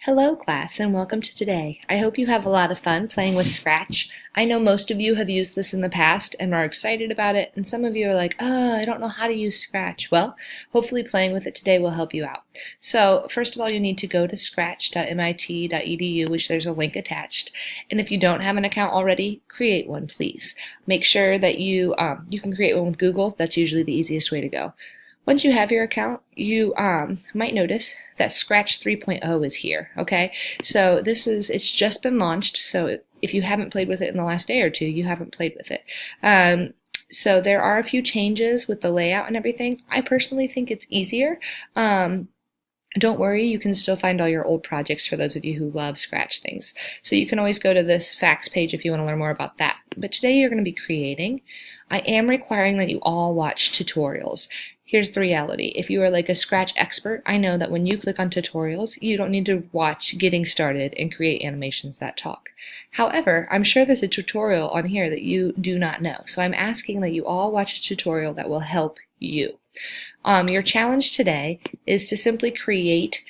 Hello class and welcome to today. I hope you have a lot of fun playing with Scratch. I know most of you have used this in the past and are excited about it, and some of you are like, I don't know how to use Scratch. Well, hopefully playing with it today will help you out. So first of all, you need to go to scratch.mit.edu, which there's a link attached. And if you don't have an account already, create one please. Make sure that you can create one with Google. That's usually the easiest way to go. Once you have your account, you might notice that Scratch 3.0 is here, okay? So it's just been launched, so if you haven't played with it in the last day or two, you haven't played with it. So there are a few changes with the layout and everything. I personally think it's easier. Don't worry, you can still find all your old projects for those of you who love Scratch things. So you can always go to this facts page if you want to learn more about that. But today you're going to be creating. I am requiring that you all watch tutorials. Here's the reality. If you are like a Scratch expert, I know that when you click on tutorials, you don't need to watch Getting Started and create animations that talk. However, I'm sure there's a tutorial on here that you do not know. So I'm asking that you all watch a tutorial that will help you. Your challenge today is to simply create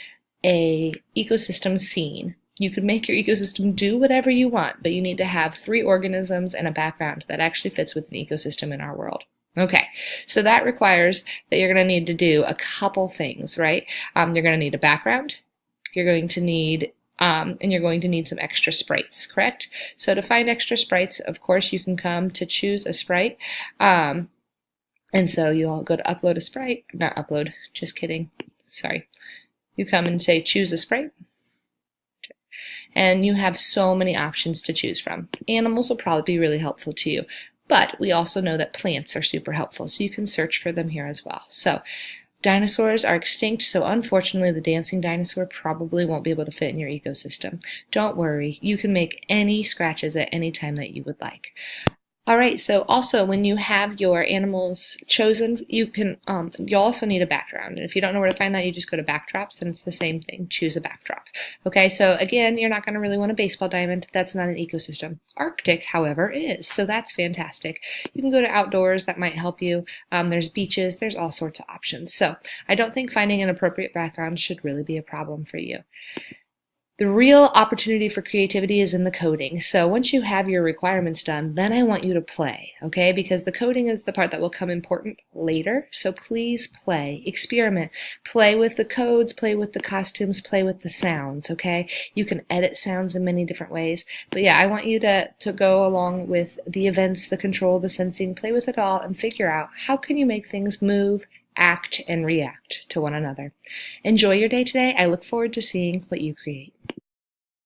a ecosystem scene. You can make your ecosystem do whatever you want, but you need to have 3 organisms and a background that actually fits with an ecosystem in our world. Okay, so that requires that you're going to need to do a couple things, right? You're going to need a background, you're going to need and you're going to need some extra sprites, correct? So to find extra sprites, of course, you can come to choose a sprite. And so you'll go to upload a sprite, not upload, just kidding, sorry. You come and say choose a sprite. And you have so many options to choose from. Animals will probably be really helpful to you. But we also know that plants are super helpful, so you can search for them here as well. So dinosaurs are extinct, so unfortunately the dancing dinosaur probably won't be able to fit in your ecosystem. Don't worry, you can make any scratches at any time that you would like. Alright, so also when you have your animals chosen, you'll also need a background. And if you don't know where to find that, you just go to backdrops and it's the same thing. Choose a backdrop. Okay, so again, you're not going to really want a baseball diamond. That's not an ecosystem. Arctic, however, is. So that's fantastic. You can go to outdoors. That might help you. There's beaches. There's all sorts of options. So I don't think finding an appropriate background should really be a problem for you. The real opportunity for creativity is in the coding. So once you have your requirements done, then I want you to play, okay? Because the coding is the part that will come important later. So please play, experiment, play with the codes, play with the costumes, play with the sounds, okay? You can edit sounds in many different ways. But yeah, I want you to go along with the events, the control, the sensing, play with it all and figure out how can you make things move, act, and react to one another. Enjoy your day today. I look forward to seeing what you create.